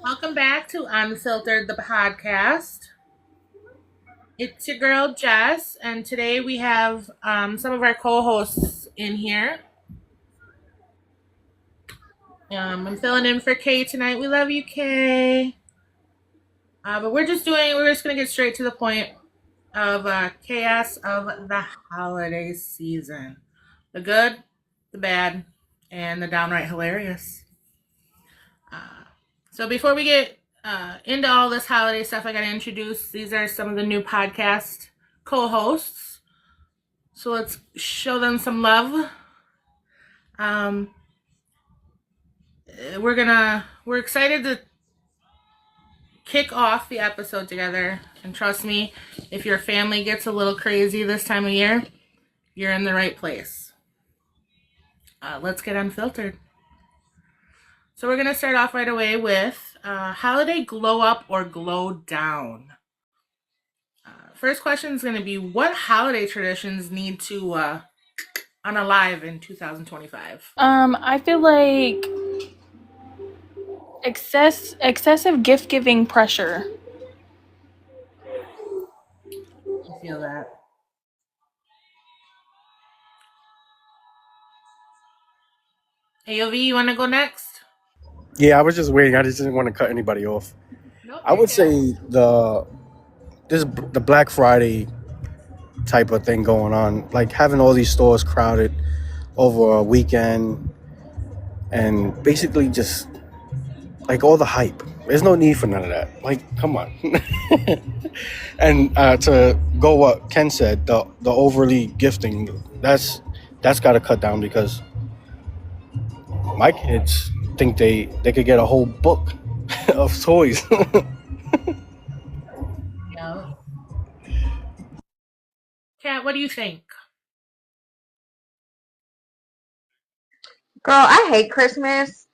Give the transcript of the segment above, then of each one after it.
Welcome back to Unfiltered, the podcast. It's your girl Jess, and today we have some of our co-hosts in here. I'm filling in for Kay tonight. We love you, Kay. But we're just gonna get straight to the point of chaos of the holiday season, the good, the bad, and the downright hilarious. Uh, so before we get into all this holiday stuff, I got to introduce these are some of the new podcast co-hosts. So let's show them some love. Um, we're excited to kick off the episode together. And trust me, if your family gets a little crazy this time of year, you're in the right place. Let's get unfiltered. So we're gonna start off right away with holiday glow up or glow down. First question is going to be, what holiday traditions need to unalive in 2025? I feel like excessive gift giving pressure. I feel that. AOV, you want to go next? Yeah, I was just waiting. I just didn't want to cut anybody off. Nope, I you're would good. say the Black Friday type of thing going on, like having all these stores crowded over a weekend, and basically just like all the hype. There's no need for none of that. Like, come on. And to go what Ken said, the overly gifting, that's got to cut down because my kids think they could get a whole book of toys. Yeah. Kat, what do you think? Girl, I hate Christmas.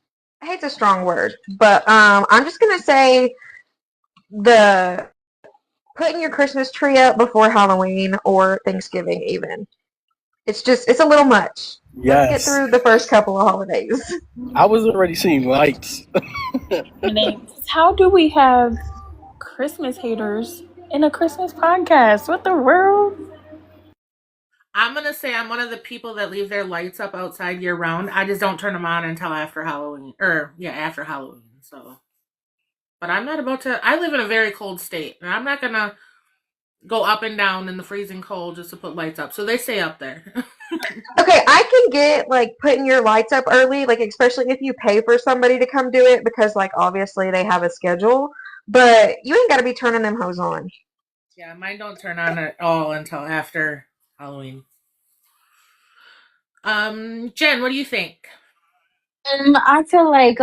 Hate's a strong word, but I'm just gonna say the putting your Christmas tree up before Halloween or Thanksgiving even. It's a little much. Let's get Yes, through the first couple of holidays. I was already seeing lights. How do we have Christmas haters in a Christmas podcast? What the world? I'm going to say I'm one of the people that leave their lights up outside year round. I just don't turn them on until after Halloween. After Halloween. So, but I'm not about to. I live in a very cold state, and I'm not going to go up and down in the freezing cold just to put lights up. So they stay up there. Okay, I can get like putting your lights up early, like especially if you pay for somebody to come do it because like obviously they have a schedule, but you ain't got to be turning them hose on. Yeah, mine don't turn on at all until after Halloween. Jen, what do you think? I feel like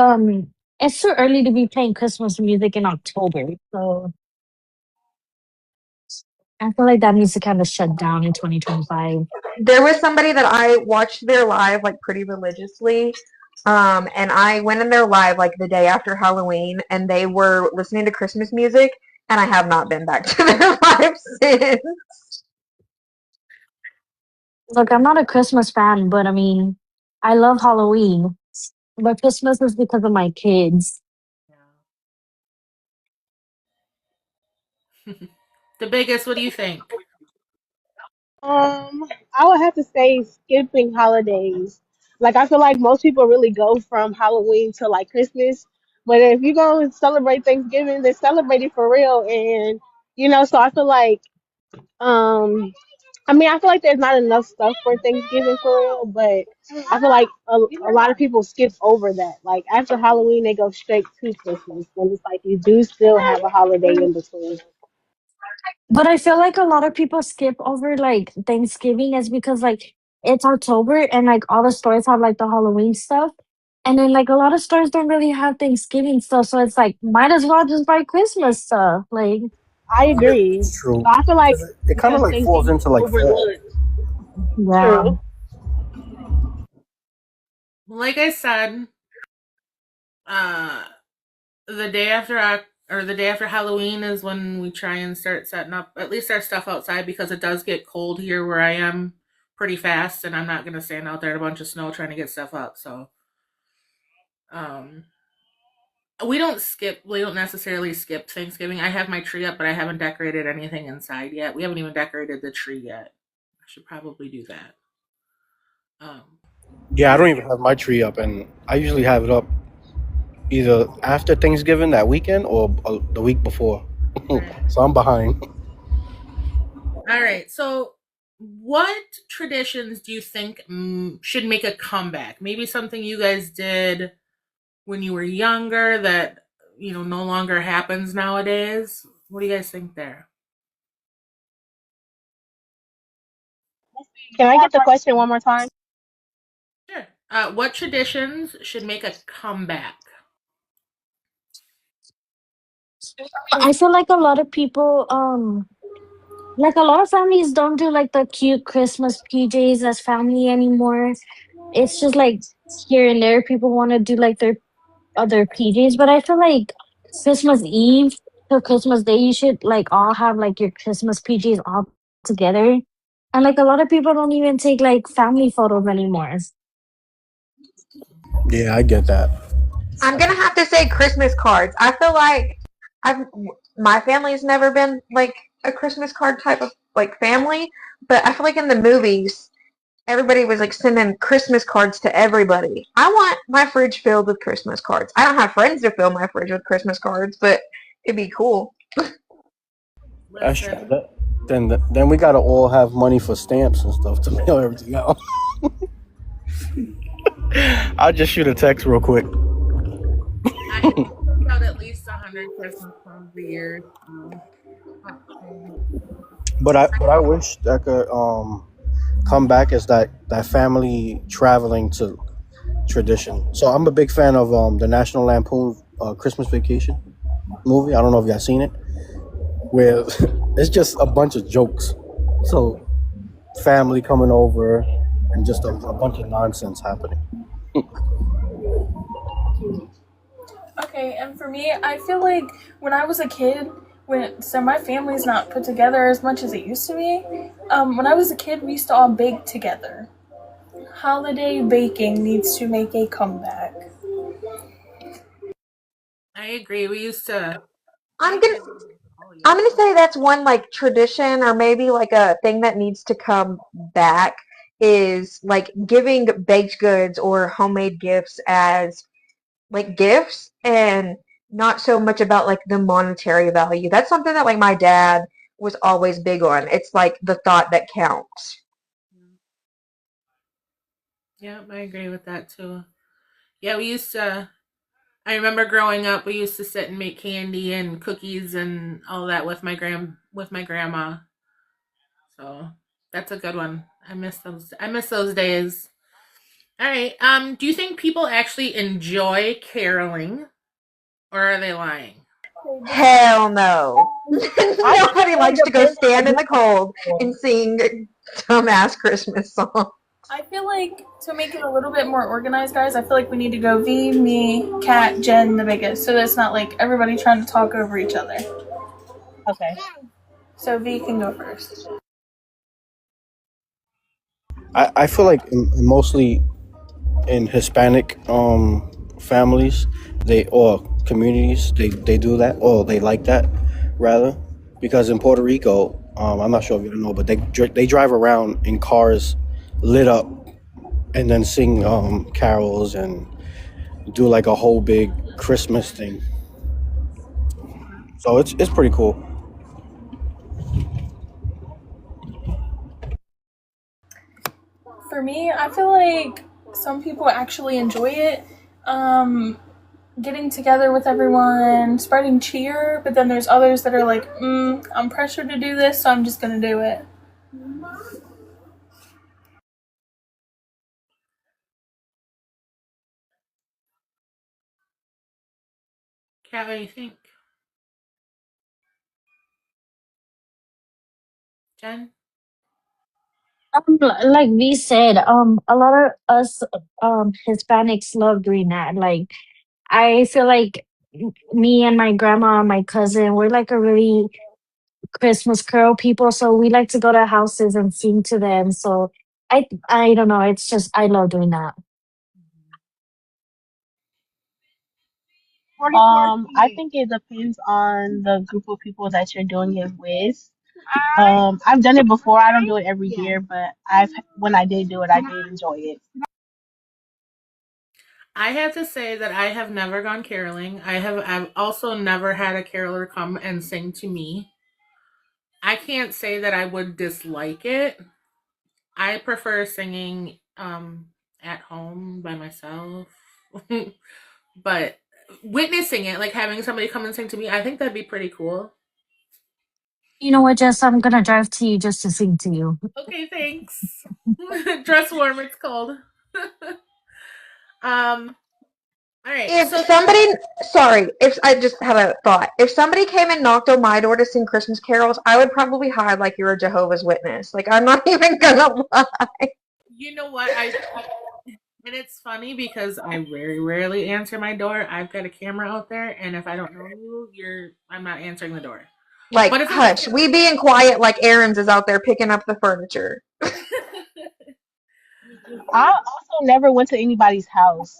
it's too early to be playing Christmas music in October. So I feel like that needs to kind of shut down in 2025. There was somebody that I watched their live like pretty religiously. And I went in their live like the day after Halloween and they were listening to Christmas music and I have not been back to their live since. Look, I'm not a Christmas fan, but I mean, I love Halloween. But Christmas is because of my kids. Yeah. The biggest, what do you think? I would have to say skipping holidays. Like I feel like most people really go from Halloween to like Christmas, but if you go and celebrate Thanksgiving, they celebrate it for real, and so I feel like, I feel like there's not enough stuff for Thanksgiving for real, but I feel like a lot of people skip over that. Like after Halloween, they go straight to Christmas, and it's like you do still have a holiday in between. But I feel like a lot of people skip over like Thanksgiving is because like it's October and like all the stores have like the Halloween stuff. And then like a lot of stores don't really have Thanksgiving stuff. So it's like might as well just buy Christmas stuff. Like I agree. It's true. But I feel like It kind of because like falls Thanksgiving is into like fall. overlooked. yeah. True. Like I said, uh, the day after the day after Halloween is when we try and start setting up at least our stuff outside because it does get cold here where I am pretty fast, and I'm not gonna stand out there in a bunch of snow trying to get stuff up. So, um, We don't necessarily skip Thanksgiving. I have my tree up, but I haven't decorated anything inside yet. We haven't even decorated the tree yet. I should probably do that. Um, Yeah, I don't even have my tree up, and I usually have it up either after Thanksgiving that weekend or the week before. right. So I'm behind. All right. So, what traditions do you think should make a comeback? Maybe something you guys did when you were younger that no longer happens nowadays. What do you guys think there? Can I get the question one more time? Sure. What traditions should make a comeback? I feel like a lot of people, like a lot of families don't do like the cute Christmas PJs as family anymore. It's just like here and there people want to do like their other PJs, but I feel like Christmas Eve to Christmas Day, you should like all have like your Christmas PJs all together. And like a lot of people don't even take like family photos anymore. Yeah, I get that. I'm gonna have to say Christmas cards. I feel like I've my family's never been like a Christmas card type of like family, but I feel like in the movies everybody was like sending Christmas cards to everybody. I want my fridge filled with Christmas cards. I don't have friends to fill my fridge with Christmas cards, but it'd be cool. That's true. Listen, Then we gotta all have money for stamps and stuff to mail everything out. I'll just shoot a text real quick. I send out at least 100 Christmas cards a year. But I wish that could come back as that family traveling to tradition. So I'm a big fan of the National Lampoon Christmas Vacation movie. I don't know if y'all seen it, where it's just a bunch of jokes. So family coming over and just a bunch of nonsense happening. Okay, and for me, I feel like when I was a kid, my family's not put together as much as it used to be. When I was a kid, we used to all bake together. Holiday baking needs to make a comeback. I agree. We used to. I'm gonna say that's one like tradition or maybe like a thing that needs to come back is like giving baked goods or homemade gifts as like gifts and not so much about like the monetary value. That's something that like my dad was always big on. It's like the thought that counts. Yeah, I agree with that too. Yeah, we used to. I remember growing up, we used to sit and make candy and cookies and all that with my grandma. So that's a good one. I miss those. I miss those days. All right. Do you think people actually enjoy caroling, or are they lying? Hell no. Nobody likes to go stand in the cold and sing dumbass Christmas songs. I feel like to make it a little bit more organized, guys, I feel like we need to go V, me, Kat, Jen, the biggest, so that's not like everybody trying to talk over each other. Okay. So V can go first. I feel like mostly in Hispanic families, they or communities, they do that or they like that rather, because in Puerto Rico, I'm not sure if you know, but they drive around in cars lit up and then sing carols and do like a whole big Christmas thing. So it's pretty cool. For me, I feel like some people actually enjoy it. Getting together with everyone, spreading cheer, but then there's others that are like, I'm pressured to do this, so I'm just gonna do it. Kat, what do you think? Jen? Like we said, a lot of us Hispanics love doing that. Like I feel like me and my grandma and my cousin, we're like a really Christmas carol people, so we like to go to houses and sing to them. So I don't know, it's just I love doing that. I think it depends on the group of people that you're doing it with. I've done it before. I don't do it every year, but when I did do it, I did enjoy it. I have to say that I have never gone caroling. I've also never had a caroler come and sing to me. I can't say that I would dislike it. I prefer singing at home by myself. But witnessing it, like having somebody come and sing to me, I think that'd be pretty cool. You know what, Jess? I'm gonna drive to you just to sing to you. Okay, thanks. Dress warm, it's cold. All right. If So somebody, sorry, if I just had a thought. If somebody came and knocked on my door to sing Christmas carols, I would probably hide like you're a Jehovah's Witness. Like, I'm not even gonna lie. you know what? And it's funny because I very rarely answer my door. I've got a camera out there, and if I don't know you, I'm not answering the door. Like, But it's hush, we being quiet like Aaron's is out there picking up the furniture. I also never went to anybody's house.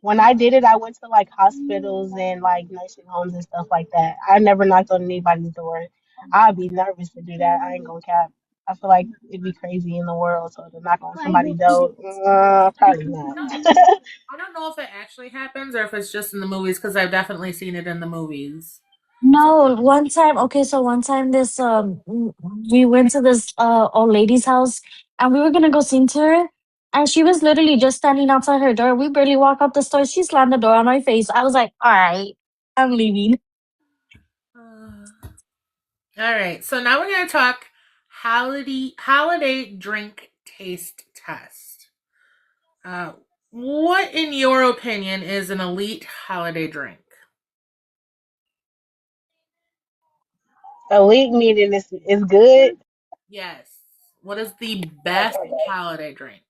When I did it, I went to like hospitals and like nursing homes and stuff like that. I never knocked on anybody's door. I'd be nervous to do that. I ain't gonna cap. I feel like it'd be crazy in the world, so to knock on somebody's door, probably not. I don't know if it actually happens or if it's just in the movies because I've definitely seen it in the movies. No, one time, okay, so one time we went to this old lady's house and we were gonna go sing to her, and she was literally just standing outside her door. We barely walk out the store. She slammed the door on my face. I was like, all right, I'm leaving. All right, so now we're gonna talk holiday drink taste test. What, in your opinion, is an elite holiday drink? Elite meeting is good. Yes. What is the best holiday drink?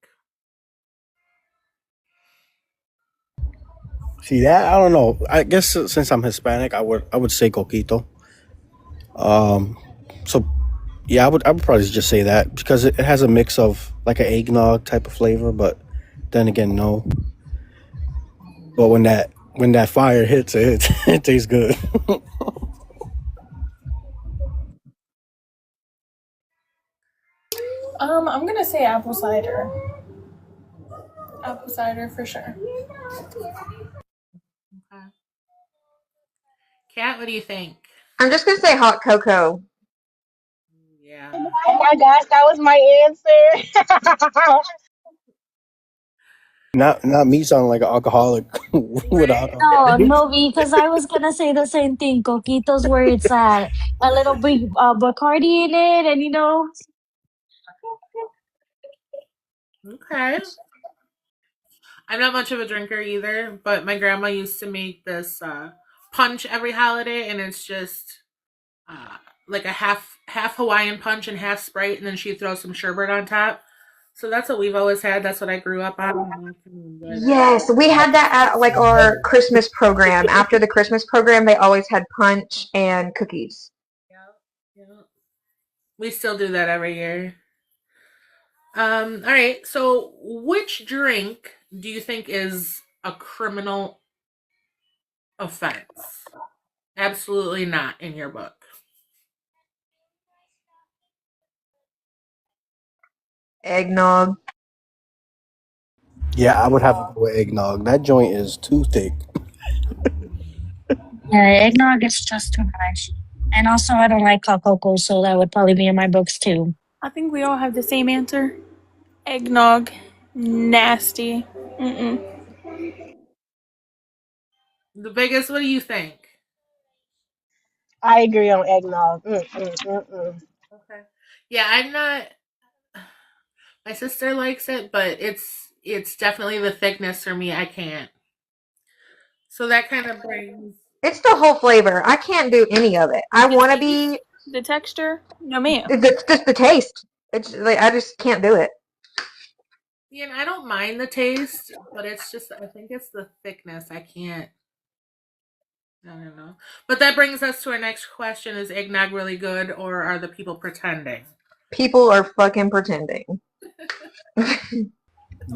See that? I don't know. I guess since I'm Hispanic, I would say coquito. So yeah, I would probably just say that because it has a mix of like an eggnog type of flavor, but then again, no. But when that fire hits it, it tastes good. I'm gonna say apple cider. Apple cider for sure. Okay. Kat, what do you think? I'm just gonna say hot cocoa. Yeah. Oh my gosh, that was my answer. Not me sounding like an alcoholic with alcohol. No, because I was gonna say the same thing. Coquitos where it's at. A little bit Bacardi in it, and Okay. I'm not much of a drinker either, but my grandma used to make this punch every holiday, and it's just like a half Hawaiian punch and half Sprite, and then she'd throw some sherbet on top. So that's what we've always had. That's what I grew up on. Yes, we had that at like our Christmas program. After the Christmas program, they always had punch and cookies. Yeah. We still do that every year. All right. So, which drink do you think is a criminal offense? Absolutely not in your book. Eggnog. Yeah, I would have to go with eggnog. That joint is too thick. yeah, eggnog is just too much. And also, I don't like hot cocoa, so that would probably be in my books too. I think we all have the same answer. Eggnog. Nasty. Mm-mm. The biggest, what do you think? I agree on eggnog. Okay. Yeah, I'm not. My sister likes it, but it's definitely the thickness for me. I can't. So that kind of brings. It's the whole flavor. I can't do any of it. I want to be. The texture? No, ma'am. It's just the taste. It's like I just can't do it. Yeah, and I don't mind the taste, but it's just I think it's the thickness. I can't. I don't know. But that brings us to our next question: is eggnog really good, or are the people pretending? People are fucking pretending.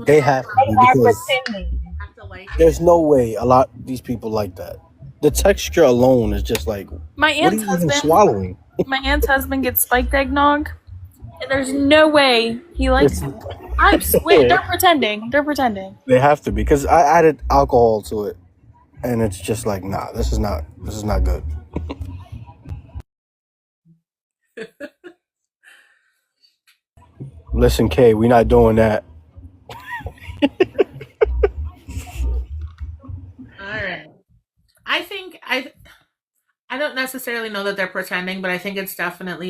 They have to They are because pretending. Have to like it. there's no way these people like that. the texture alone is just like, My what are aunt's you even husband, swallowing? my aunt's husband gets spiked eggnog, and there's no way he likes It's, it. I swear they're pretending. They're pretending. they have to because I added alcohol to it, and it's just like, nah, this is not good. Listen, Kay, we're not doing that. All right. I think I don't necessarily know that they're pretending, but I think it's definitely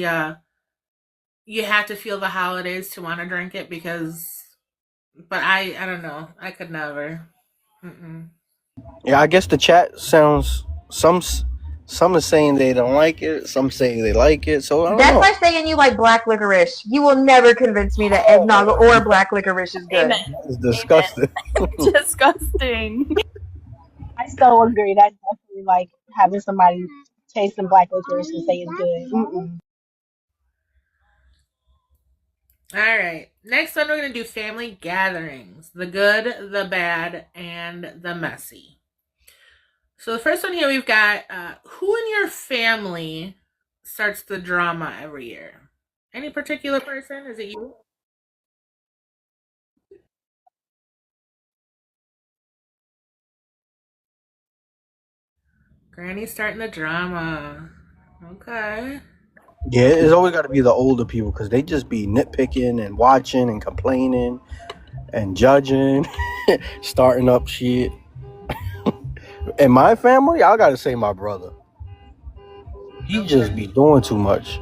you have to feel the holidays to want to drink it because but I don't know. I could never. Mm-mm. Yeah, I guess the chat sounds some is saying they don't like it, some saying they like it. So I don't That's know. like saying you like black licorice. You will never convince me that eggnog or black licorice is good. Amen. It's disgusting. Disgusting. I so agree. That's definitely like having somebody taste some black licorice and say it's good. Mm-mm. All right. Next one, we're going to do family gatherings, the good, the bad, and the messy. So the first one here, we've got who in your family starts the drama every year? Any particular person? Is it you? Granny starting the drama. Okay. Yeah, it's always got to be the older people because they just be nitpicking and watching and complaining and judging, starting up shit. In my family, I gotta say my brother. He just be doing too much.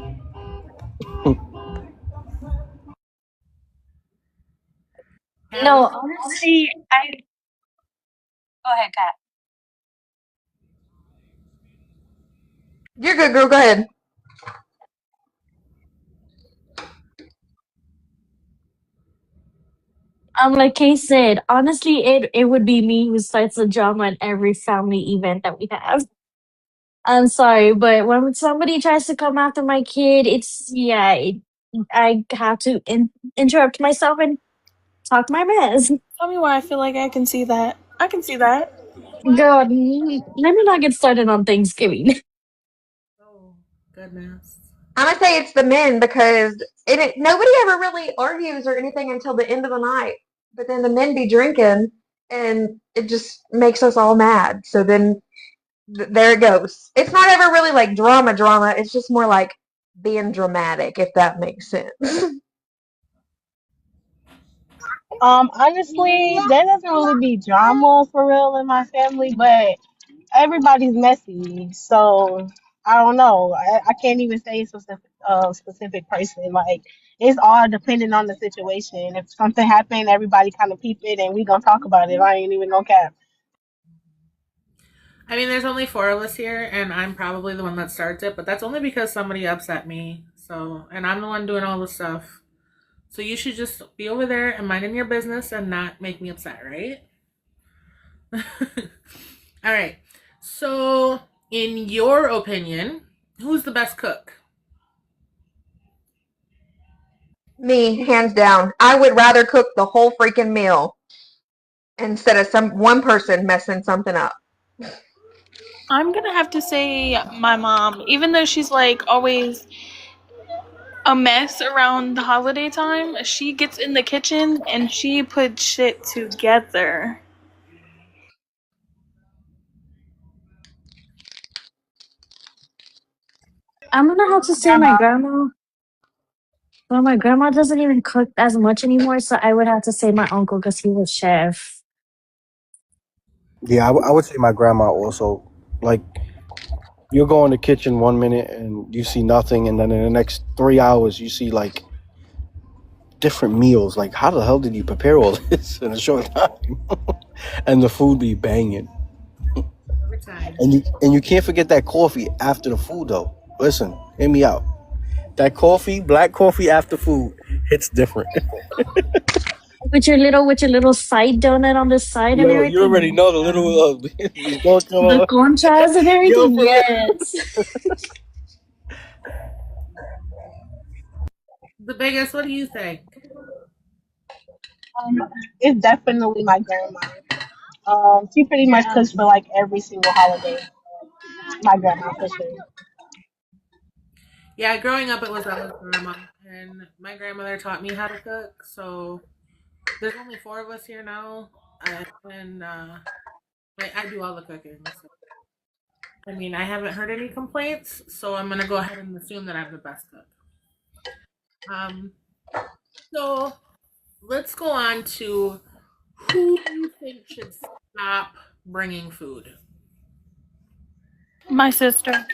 No, honestly, I go ahead, Kat. You're good, girl. Go ahead. Like Kay said, honestly, it would be me who starts the drama at every family event that we have. I'm sorry, but when somebody tries to come after my kid, I have to interrupt myself and talk my mess. Tell me why I feel like I can see that. I can see that. God, let me not get started on Thanksgiving. Oh, goodness. I'm gonna say it's the men because nobody ever really argues or anything until the end of the night. But then the men be drinking, and it just makes us all mad. So then there it goes. It's not ever really like drama. It's just more like being dramatic, if that makes sense. Honestly, there doesn't really be drama for real in my family, but everybody's messy. So I don't know. I can't even say a specific person. Like it's all depending on the situation. If something happened, everybody kind of peep it, and we gonna talk about it. I ain't even gonna cap. I mean, there's only four of us here, and I'm probably the one that starts it, but that's only because somebody upset me. So, and I'm the one doing all the stuff. So you should just be over there and minding your business and not make me upset, right? All right. So, in your opinion, who's the best cook? Me, hands down. I would rather cook the whole freaking meal instead of some one person messing something up. I'm gonna have to say my mom, even though she's like always a mess around the holiday time, she gets in the kitchen and she puts shit together. I'm gonna have to say my grandma. Well, my grandma doesn't even cook as much anymore, so I would have to say my uncle because he was chef. Yeah, I would say my grandma also. Like, you'll go in the kitchen 1 minute and you see nothing, and then in the next 3 hours you see like different meals. Like, how the hell did you prepare all this in a short time? And the food be banging. Every time. And you can't forget that coffee after the food though. Listen, hear me out. That coffee, black coffee after food, hits different. With your little side donut on the side and Yo, you already everything. know the little The conchas and Yo, everything. for real. Yes. The biggest, what do you think? It's definitely my grandma. She pretty much cooks for like every single holiday. My grandma for sure. Yeah, growing up, it was always grandma, and my grandmother taught me how to cook. So there's only four of us here now, and I do all the cooking. So I mean, I haven't heard any complaints, so I'm gonna go ahead and assume that I'm the best cook. Um, so let's go on to who do you think should stop bringing food? My sister.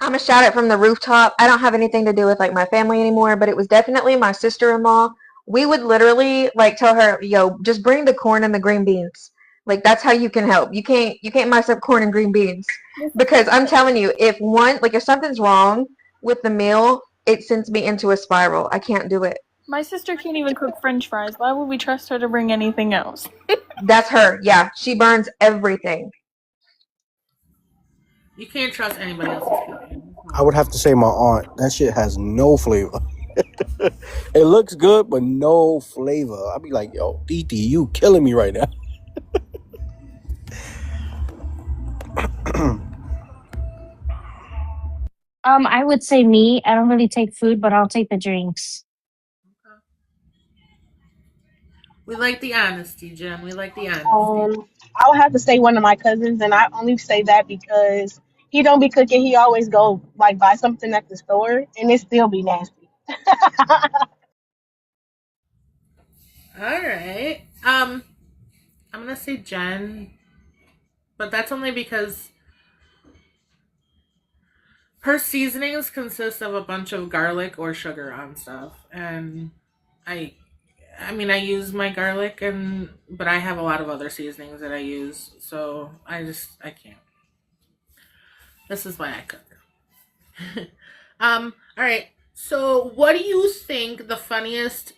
I'm gonna shout it from the rooftop. I don't have anything to do with like my family anymore, but it was definitely my sister-in-law. We would literally like tell her, "Yo, just bring the corn and the green beans." Like that's how you can help. You can't mess up corn and green beans because I'm telling you, if something's wrong with the meal, it sends me into a spiral. I can't do it. My sister can't even cook French fries. Why would we trust her to bring anything else? That's her. Yeah, she burns everything. You can't trust anybody else's cooking. I would have to say my aunt. That shit has no flavor. It looks good, but no flavor. I'd be like, yo, Titi, you killing me right now. I would say me. I don't really take food, but I'll take the drinks. We like the honesty, Jen. We like the honesty. I would have to say one of my cousins, and I only say that because he don't be cooking. He always go like buy something at the store, and it still be nasty. All right. I'm gonna say Jen, but that's only because her seasonings consist of a bunch of garlic or sugar on stuff, and I, I mean, I use my garlic but I have a lot of other seasonings that I use, so I can't. This is why I cook. All right. So, what do you think the funniest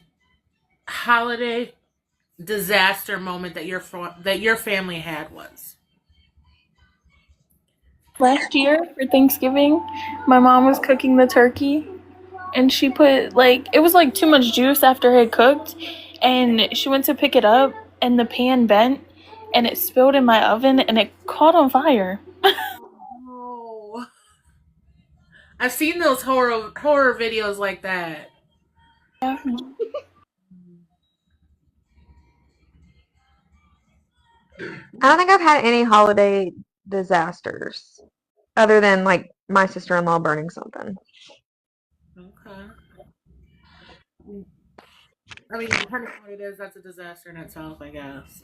holiday disaster moment that your family had was? Last year for Thanksgiving, my mom was cooking the turkey and she put like it was like too much juice after it had cooked and she went to pick it up and the pan bent and it spilled in my oven and it caught on fire. Oh, I've seen those horror videos like that. Yeah. I don't think I've had any holiday disasters other than like my sister-in-law burning something. Okay. I mean, depending on what it is, that's a disaster in itself, I guess.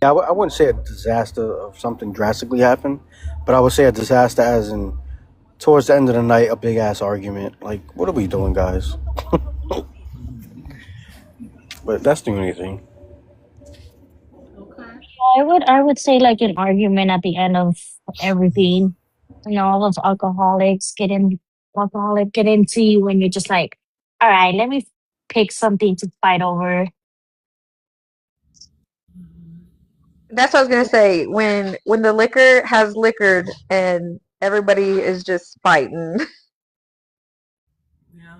Yeah, I wouldn't say a disaster of something drastically happened, but I would say a disaster as in towards the end of the night, a big ass argument. Like, what are we doing, guys? But that's the only thing. Okay. I would say like an argument at the end of everything. All those alcoholic get into you when you're just like, all right, let me pick something to fight over. Mhm. That's what I was gonna say. When the liquor has liquored and everybody is just fighting. Yeah.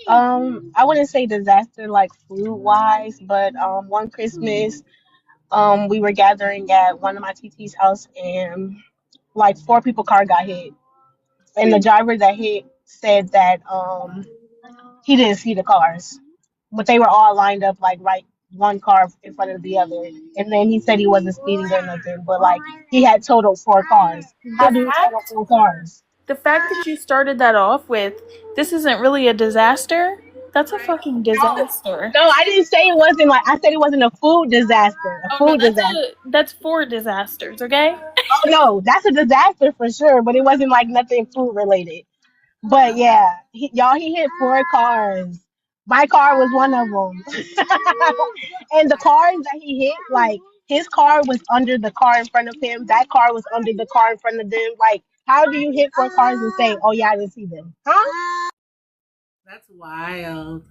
I wouldn't say disaster like food wise, but one Christmas, we were gathering at one of my TT's house, and like four people car got hit, and the driver that hit said that he didn't see the cars, but they were all lined up like right one car in front of the other, and then he said he wasn't speeding or nothing, but like he had totaled four cars. How The do you total fact four cars? the fact that you started that off with this isn't really a disaster, that's a fucking disaster. No, I didn't say it wasn't like I said it wasn't a food disaster. A Oh no, food disaster. that's four disasters, okay? Oh no, that's a disaster for sure, but it wasn't like nothing food related. But yeah, he hit four cars. My car was one of them. And the cars that he hit, like his car was under the car in front of him. That car was under the car in front of them. Like, how do you hit four cars and say, "Oh yeah, I didn't see them"? Huh? That's wild.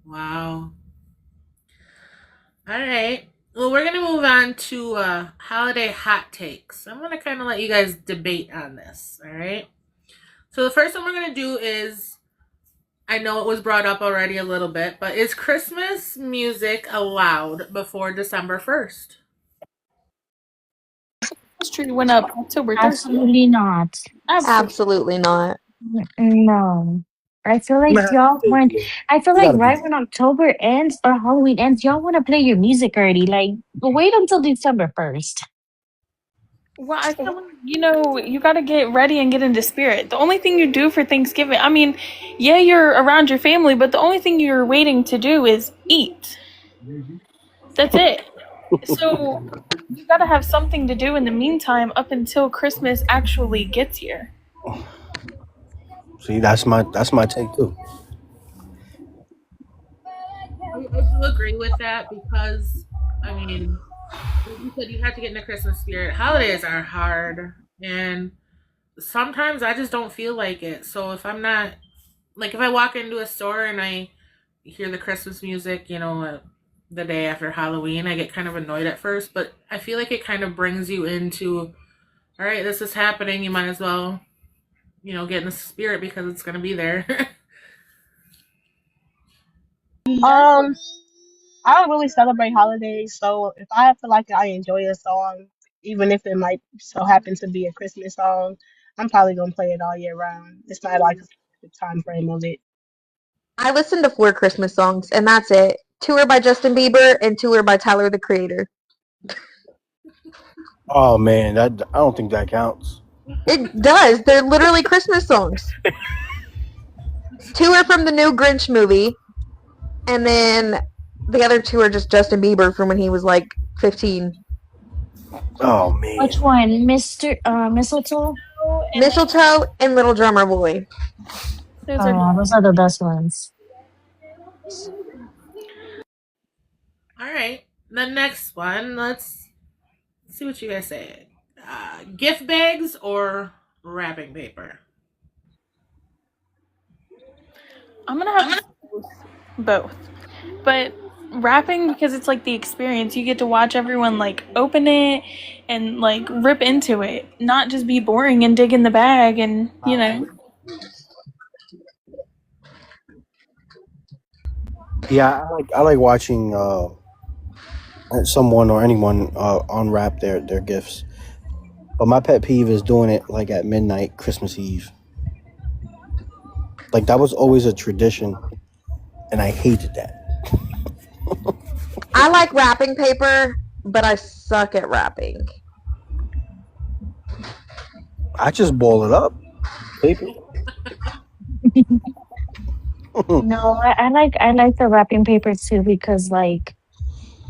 Wow. All right. Well, we're going to move on to holiday hot takes. I'm going to kind of let you guys debate on this. All right. So the first one we're going to do is I know it was brought up already a little bit, but is Christmas music allowed before December 1st? This tree went up October 30th. Absolutely not. Absolutely. Absolutely not. No. I feel like Man, y'all want. I feel you like gotta be. right when October ends or Halloween ends, y'all want to play your music already. Like, wait until December 1st. Well, I feel like, you got to get ready and get into spirit. The only thing you do for Thanksgiving, I mean, yeah, you're around your family, but the only thing you're waiting to do is eat. That's it. So you got to have something to do in the meantime up until Christmas actually gets here. See, that's my take too. I do agree with that because, I mean, like you said, you have to get in the Christmas spirit. Holidays are hard, and sometimes I just don't feel like it. So if I'm not, like, if I walk into a store and I hear the Christmas music, the day after Halloween, I get kind of annoyed at first, but I feel like it kind of brings you into, all right, this is happening. You might as well, get in the spirit because it's going to be there. Um, I don't really celebrate holidays, so if I feel like I enjoy a song, even if it might so happen to be a Christmas song, I'm probably gonna play it all year round. It's not like a specific time frame of it. I listen to 4 Christmas songs, and that's it. 2 are by Justin Bieber, and 2 are by Tyler the Creator. Oh man, that I don't think that counts. It does. They're literally Christmas songs. 2 are from the new Grinch movie, and then the other 2 are just Justin Bieber from when he was like 15. Oh man. Which one, Mr. Mistletoe? And then Mistletoe and Little Drummer Boy. those Oh are yeah, those are the best ones. All right. The next one, let's see what you guys say. Gift bags or wrapping paper? I'm gonna have both. But rapping, because it's like the experience. You get to watch everyone like open it and like rip into it, not just be boring and dig in the bag and. Yeah, I like watching someone or anyone unwrap their gifts. But my pet peeve is doing it like at midnight, Christmas Eve. Like that was always a tradition, and I hated that. I like wrapping paper, but I suck at wrapping. I just ball it up, paper. No, I like the wrapping paper too because like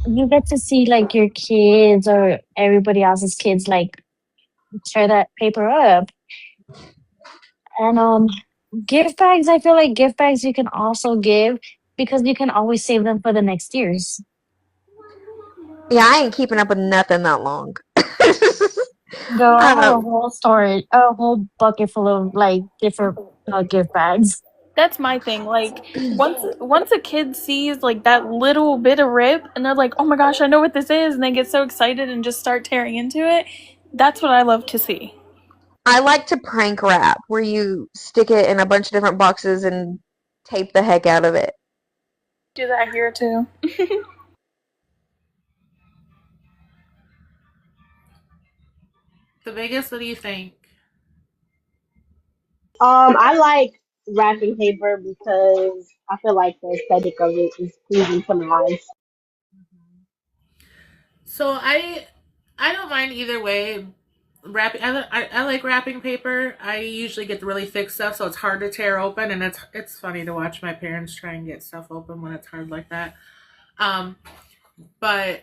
you get to see like your kids or everybody else's kids like tear that paper up. And gift bags, I feel like gift bags you can also give because you can always save them for the next year's. Yeah, I ain't keeping up with nothing that long. Girl, I have a um, whole storage, a whole bucket full of like different gift bags. That's my thing. Like once a kid sees like that little bit of rip and they're like, "Oh my gosh, I know what this is," and they get so excited and just start tearing into it. That's what I love to see. I like to prank wrap, where you stick it in a bunch of different boxes and tape the heck out of it. Do that here too. The biggest, what do you think? I like wrapping paper because I feel like the aesthetic of it is pleasing to my eyes. So I don't mind either way. Wrapping, I like wrapping paper. I usually get the really thick stuff, so it's hard to tear open, and it's funny to watch my parents try and get stuff open when it's hard like that. Um, but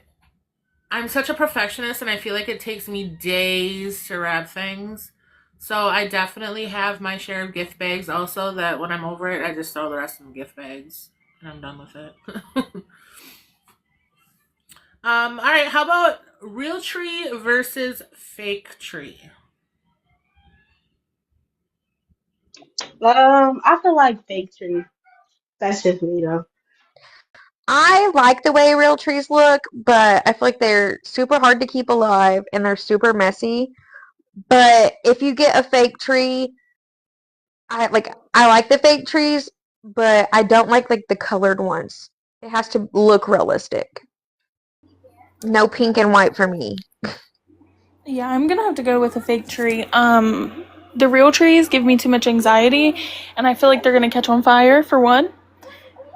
I'm such a perfectionist, and I feel like it takes me days to wrap things. So I definitely have my share of gift bags. Also, that when I'm over it, I just throw the rest in the gift bags, and I'm done with it. All right. How about real tree versus fake tree? I feel like fake tree. That's just me though. I like the way real trees look, but I feel like they're super hard to keep alive and they're super messy. But if you get a fake tree, I like the fake trees, but I don't like the colored ones. It has to look realistic. No pink and white for me. Yeah, I'm gonna have to go with a fake tree. The real trees give me too much anxiety, and I feel like they're gonna catch on fire for one.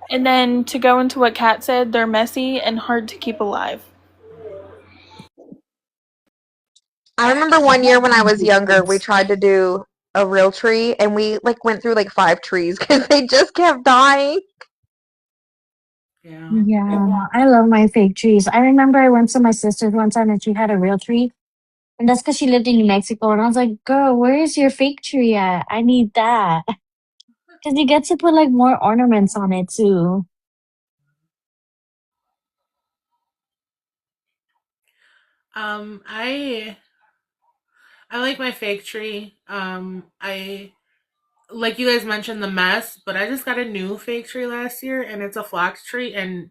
And then to go into what Kat said, they're messy and hard to keep alive. I remember one year when I was younger, we tried to do a real tree and we like went through like 5 trees because they just kept dying. Yeah. Yeah, I love my fake trees. I remember I went to my sister's one time and she had a real tree. And that's because she lived in New Mexico. And I was like, girl, where is your fake tree at? I need that. Because you get to put like more ornaments on it too. I like my fake tree. I like you guys mentioned the mess, but I just got a new fake tree last year, and it's a phlox tree, and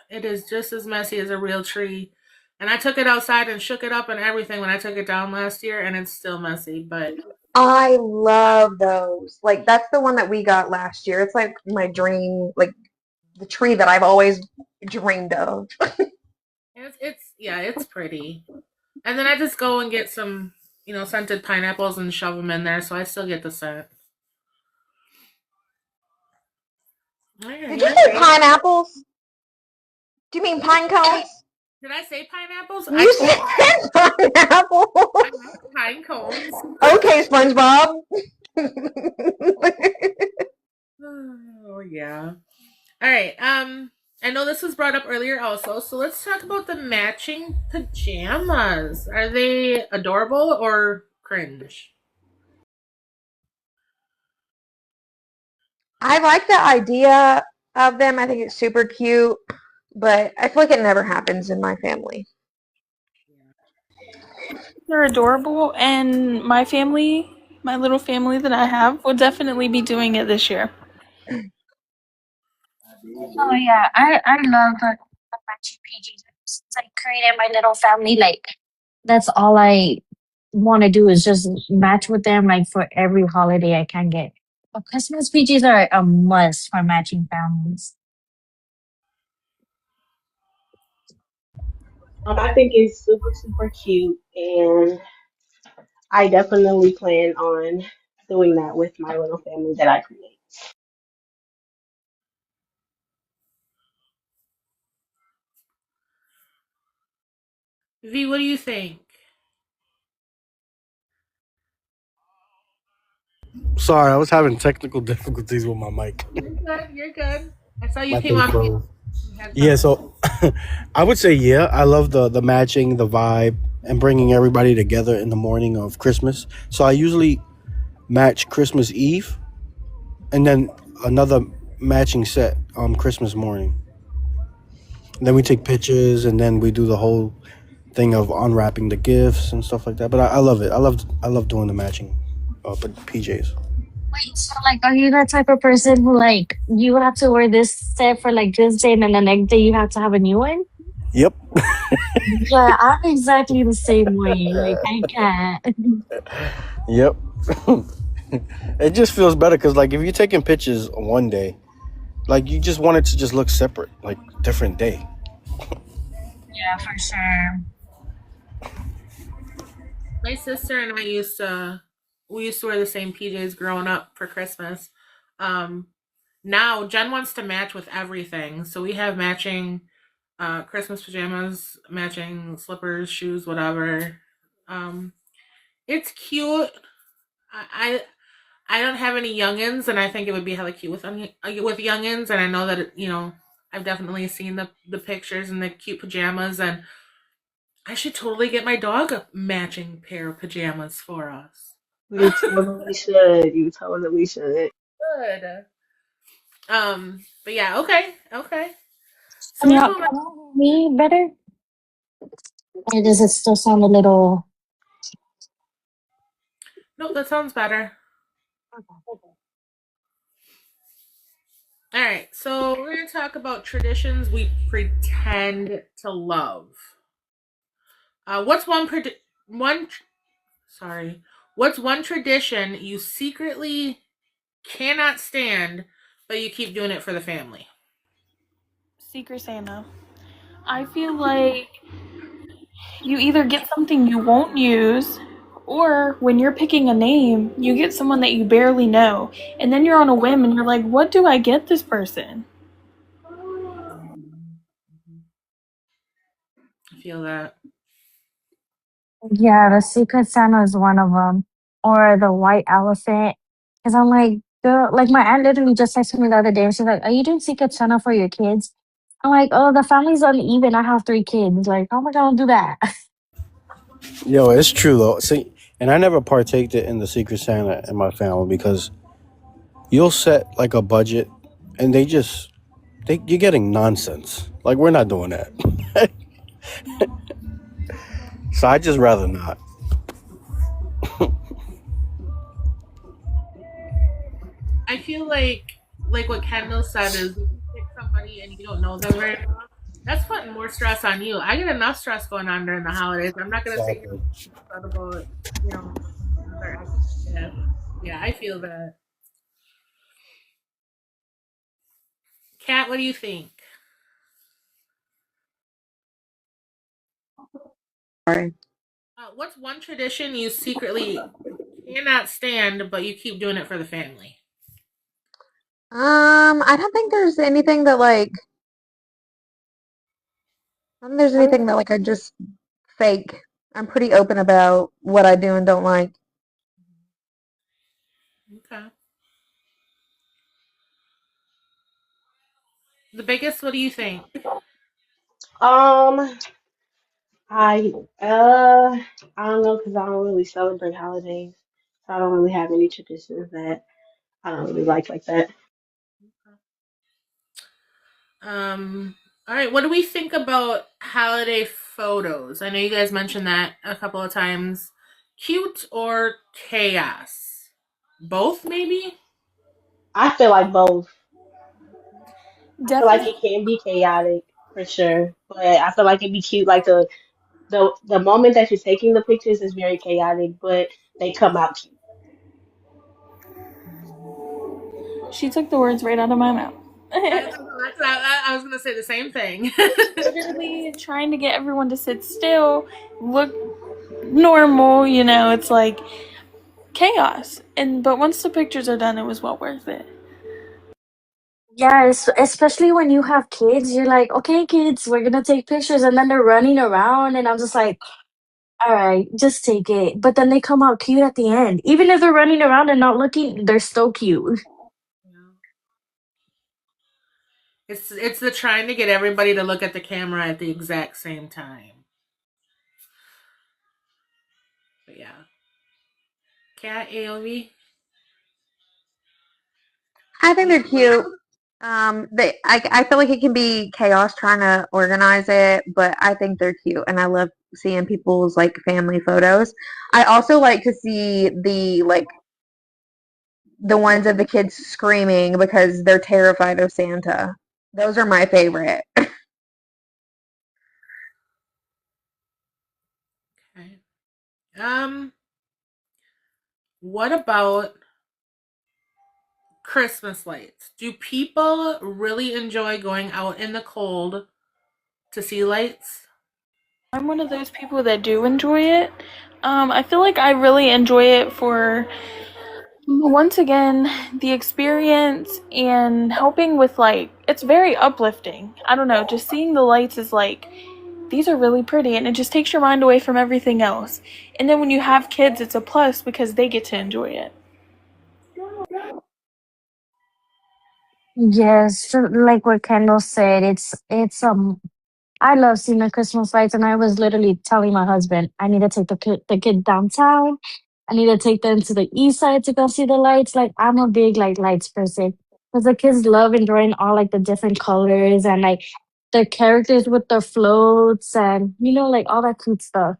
it is just as messy as a real tree. And I took it outside and shook it up and everything when I took it down last year, and it's still messy. But I love those. Like that's the one that we got last year. It's like my dream, like the tree that I've always dreamed of. it's yeah, it's pretty. And then I just go and get some, scented pineapples and shove them in there, so I still get the scent. All Did you right. say pineapples? Do you mean pine cones? Did I say pineapples? You said pineapples. I have pine cones. Okay, SpongeBob. Oh yeah. All right. I know this was brought up earlier also, so let's talk about the matching pajamas. Are they adorable or cringe? I like the idea of them. I think it's super cute, but I feel like it never happens in my family. They're adorable, and my family, my little family that I have, will definitely be doing it this year. Oh yeah, I love the matching PJs. Since I created my little family, like that's all I want to do is just match with them, like for every holiday I can get. But Christmas PJs are a must for matching families. I think it's super, super cute, and I definitely plan on doing that with my little family that I create. V, what do you think? Sorry, I was having technical difficulties with my mic. You're good. You're good. I saw you My came thing off. froze. You had Yeah, something. so I would say yeah. I love the matching, the vibe, and bringing everybody together in the morning of Christmas. So I usually match Christmas Eve, and then another matching set on Christmas morning. And then we take pictures, and then we do the whole thing of unwrapping the gifts and stuff like that. But I love it. I love doing the matching, but PJs. Wait, so like, are you that type of person who like you have to wear this set for like this day, and then the next day you have to have a new one? Yep. Yeah, I'm exactly the same way. Like I can't. Yep. It just feels better because like if you're taking pictures one day, like you just want it to just look separate, like different day. Yeah, for sure. My sister and I we used to wear the same PJs growing up for Christmas. Um, Now Jen wants to match with everything, so we have matching Christmas pajamas, matching slippers, shoes, whatever. Um, it's cute. I I don't have any youngins, and I think it would be hella cute with youngins. And I know that I've definitely seen the pictures and the cute pajamas, and I should totally get my dog a matching pair of pajamas for us. You totally should. You totally should. Good. But yeah, okay, okay. So Can we're you going. hear me better? Or does it still sound a little? Nope, that sounds better. All right, so we're gonna talk about traditions we pretend to love. What's one? Sorry, what's one tradition you secretly cannot stand, but you keep doing it for the family? Secret Santa. I feel like you either get something you won't use, or when you're picking a name, you get someone that you barely know, and then you're on a whim and you're like, what do I get this person? I feel that. Yeah, the Secret Santa is one of them, or the White Elephant. Because I'm like, girl, like my aunt literally just texted me the other day. And she's like, "Are you doing Secret Santa for your kids?" I'm like, "Oh, the family's uneven. I have 3 kids. Like, how am I gonna do that?" Yo, it's true though. See, and I never partaked it in the Secret Santa in my family because you'll set like a budget, and you're getting nonsense. Like we're not doing that. So I just rather not. I feel like what Kendall said is if you pick somebody and you don't know them very well, that's putting more stress on you. I get enough stress going on during the holidays. I'm not gonna sit here Exactly. and talk about, another extra. Yeah, I feel that. Kat, what do you think? Sorry. What's one tradition you secretly cannot stand, but you keep doing it for the family? I don't think there's anything that like I don't think there's anything that like I just fake. I'm pretty open about what I do and don't like. Okay. The biggest, what do you think? Um, I uh, I don't know because I don't really celebrate holidays, so I don't really have any traditions that I don't really like that. All right, what do we think about holiday photos? I know you guys mentioned that a couple of times. Cute or chaos? Both, maybe? I feel like both. I feel like Definitely. it can be chaotic for sure, but I feel like it'd be cute. Like the moment that you're taking the pictures is very chaotic, but they come out cute. She took the words right out of my mouth. I was going to say the same thing. Literally trying to get everyone to sit still, look normal, it's like chaos. But once the pictures are done, it was well worth it. Yes, especially when you have kids, you're like, "Okay, kids, we're gonna take pictures," and then they're running around, and I'm just like, "All right, just take it." But then they come out cute at the end, even if they're running around and not looking, they're still cute. It's the trying to get everybody to look at the camera at the exact same time. But yeah. Cat AOV? I think they're cute. I feel like it can be chaos trying to organize it, but I think they're cute, and I love seeing people's like family photos. I also like to see the ones of the kids screaming because they're terrified of Santa. Those are my favorite. Okay. Um, what about Christmas lights? Do people really enjoy going out in the cold to see lights? I'm one of those people that do enjoy it. I feel like I really enjoy it for, once again, the experience and helping with, like, it's very uplifting. I don't know, just seeing the lights is like, these are really pretty, and it just takes your mind away from everything else. And then when you have kids, it's a plus because they get to enjoy it. Yes, so like what Kendall said, it's. I love seeing the Christmas lights, and I was literally telling my husband I need to take the kid downtown. I need to take them to the east side to go see the lights. Like I'm a big like lights person because the kids love enjoying all like the different colors and like the characters with their floats and like all that cute stuff.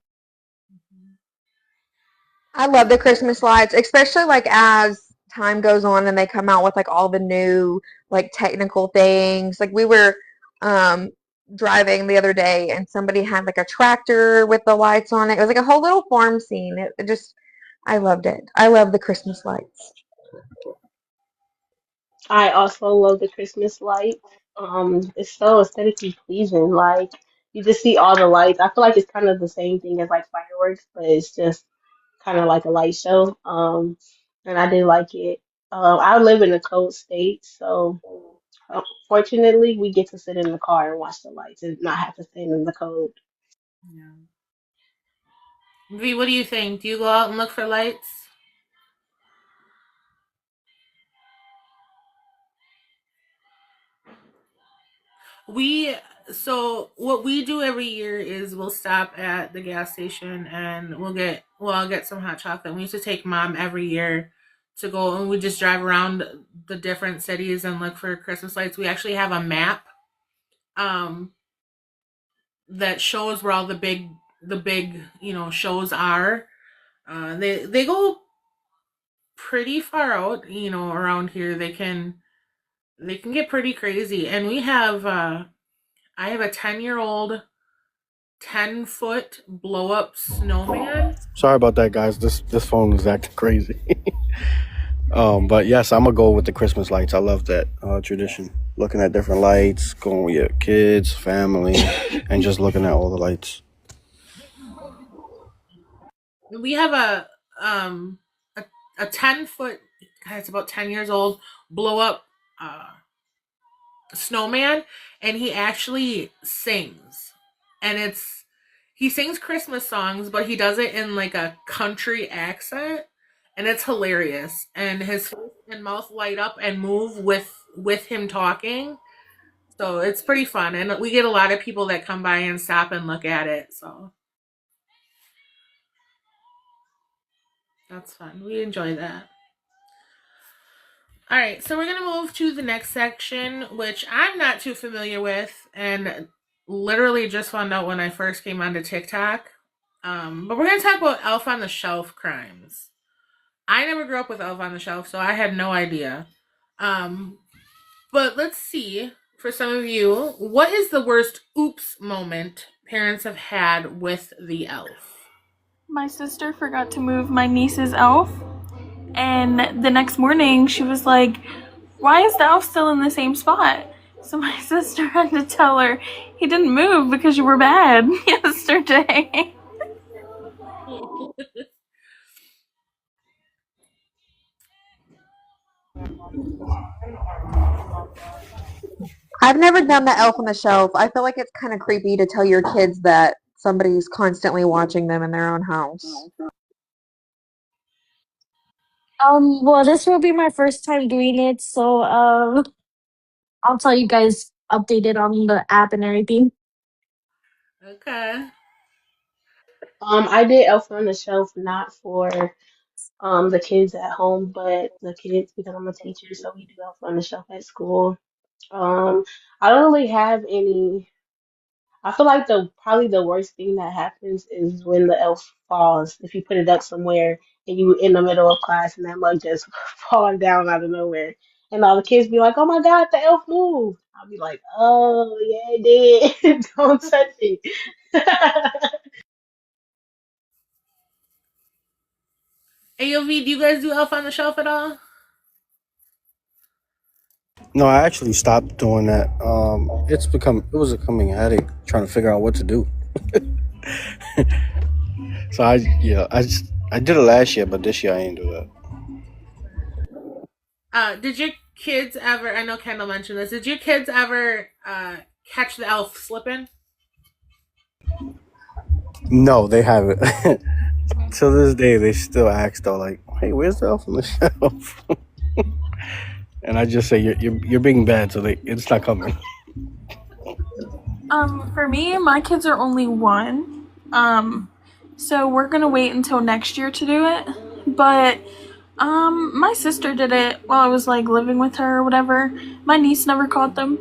I love the Christmas lights, especially like as time goes on and they come out with like all the new like technical things. Like we were um driving the other day and somebody had like a tractor with the lights on it. It was like a whole little farm scene. It just I loved it. I love the Christmas lights. I also love the Christmas lights. It's so aesthetically pleasing. Like you just see all the lights. I feel like it's kind of the same thing as like fireworks, but it's just kind of like a light show. And I did like it. I live in a cold state, so fortunately we get to sit in the car and watch the lights and not have to stand in the cold. Yeah. V, what do you think? Do you go out and look for lights? We so what we do every year is we'll stop at the gas station and I'll get some hot chocolate. We used to take mom every year to go and we just drive around the different cities and look for Christmas lights. We actually have a map um that shows where all the big, shows are. They go pretty far out, around here. They can get pretty crazy. And we have I have a 10-year-old 10-foot blow up snowman. Sorry about that, guys. This phone is acting crazy. But yes, I'm gonna go with the Christmas lights. I love that tradition. Looking at different lights, going with your kids, family, and just looking at all the lights. We have a 10-foot, it's about 10 years old, blow up snowman, and he actually sings. And he sings Christmas songs, but he does it in like a country accent, and it's hilarious. And his face and mouth light up and move with him talking. So it's pretty fun, and we get a lot of people that come by and stop and look at it. So that's fun. We enjoy that. All right, so we're going to move to the next section, which I'm not too familiar with and literally just found out when I first came onto TikTok. But we're going to talk about Elf on the Shelf crimes. I never grew up with Elf on the Shelf, so I had no idea. But let's see, for some of you, what is the worst oops moment parents have had with the elf? My sister forgot to move my niece's elf, and the next morning she was like, "Why is the elf still in the same spot?" So my sister had to tell her, "He didn't move because you were bad yesterday." I've never done the elf on the shelf. I feel like it's kind of creepy to tell your kids that somebody's constantly watching them in their own house. Well, this will be my first time doing it, so I'll tell you guys updated on the app and everything. Okay. I did Elf on the Shelf not for the kids at home, but the kids because I'm a teacher, so we do Elf on the Shelf at school. Um, I don't really have any. I feel like the probably the worst thing that happens is when the elf falls. If you put it up somewhere and you in the middle of class and that mug just falls down out of nowhere, and all the kids be like, "Oh my God, the elf moved!" I'll be like, "Oh yeah, it did. Don't touch it." AOV, do you guys do Elf on the Shelf at all? No, I actually stopped doing that. It was becoming a headache trying to figure out what to do. So I did it last year, but this year I ain't do that. Did your kids ever? I know Kendall mentioned this. Did your kids ever catch the elf slipping? No, they haven't. Till this day, they still ask though, like, "Hey, where's the elf on the shelf?" And I just say, "You're being bad, so it's not coming." For me, my kids are only one. So we're gonna wait until next year to do it. But my sister did it while I was like living with her or whatever. My niece never caught them.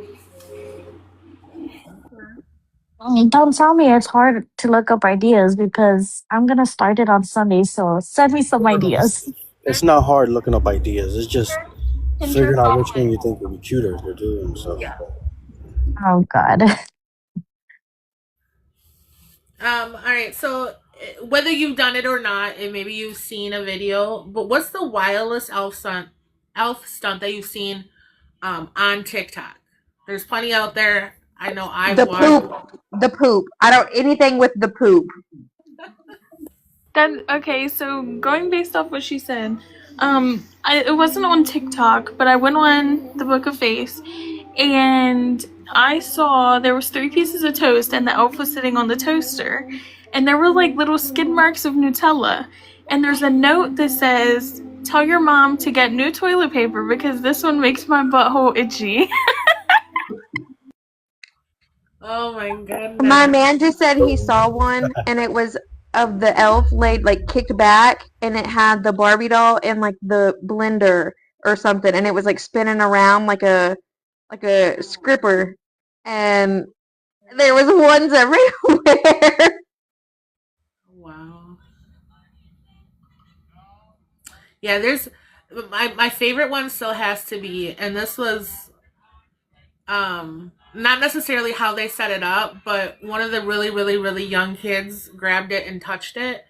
Don't tell me it's hard to look up ideas because I'm gonna start it on Sunday. So send me some ideas. It's not hard looking up ideas. It's just figuring out which one Intercompany. you think would be cuter to do and stuff. Oh God. All right. So whether you've done it or not, and maybe you've seen a video, but what's the wildest elf stunt that you've seen on TikTok. There's plenty out there. I know I've The watched. poop. The poop. I don't anything with the poop. Okay, so going based off what she said, it wasn't on TikTok, but I went on the Book of Face, and I saw there was 3 pieces of toast, and the elf was sitting on the toaster, and there were like little skid marks of Nutella, and there's a note that says, "Tell your mom to get new toilet paper because this one makes my butthole itchy." Oh my goodness. My man just said he saw one, and it was of the elf laid like kicked back, and it had the Barbie doll in like the blender or something, and it was like spinning around like a scripper, and there was ones everywhere. Wow. Yeah, there's my favorite one still has to be, and this was not necessarily how they set it up, but one of the really really really young kids grabbed it and touched it,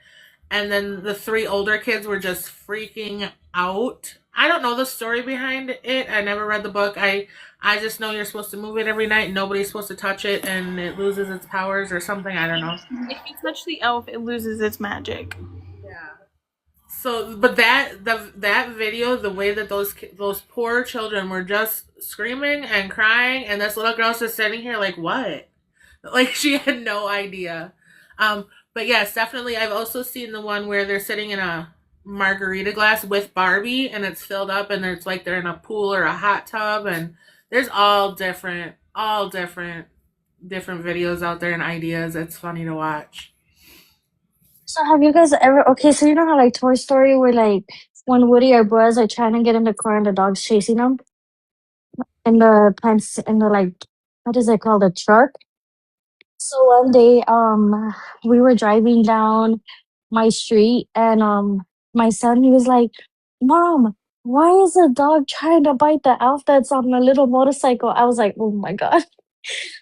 and then the 3 older kids were just freaking out. I don't know the story behind it. I never read the book. I just know you're supposed to move it every night. Nobody's supposed to touch it, and it loses its powers or something. I don't know. If you touch the elf, it loses its magic. Yeah. So, but that video, the way that those poor children were just screaming and crying, and this little girl's just sitting here like, what? Like she had no idea. But yes, definitely. I've also seen the one where they're sitting in a margarita glass with Barbie, and it's filled up, and it's like they're in a pool or a hot tub, and there's all different videos out there and ideas. It's funny to watch. So have you guys ever? Okay, so you know how like Toy Story, where like when Woody or Buzz are trying to get in the car and the dog's chasing them, and the pants and the like, what is it called, the truck? So one day, we were driving down my street, and my son, he was like, "Mom, why is a dog trying to bite the elf that's on the little motorcycle?" I was like, "Oh my god,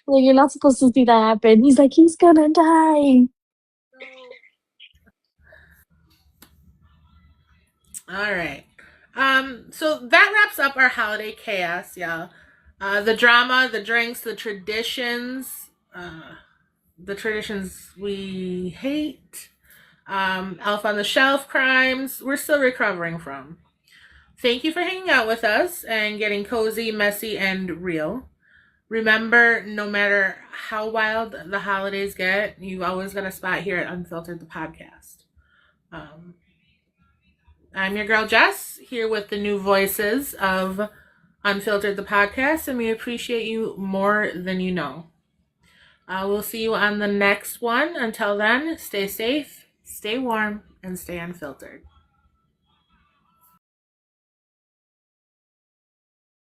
like you're not supposed to see that happen." He's like, "He's gonna die." All right. So that wraps up our holiday chaos, y'all. The drama, the drinks, the traditions we hate, Elf on the Shelf crimes, we're still recovering from. Thank you for hanging out with us and getting cozy, messy, and real. Remember, no matter how wild the holidays get, you've always got a spot here at Unfiltered the podcast. I'm your girl Jess, here with the new voices of Unfiltered the podcast, and we appreciate you more than you know. We'll see you on the next one. Until then, stay safe, stay warm, and stay unfiltered.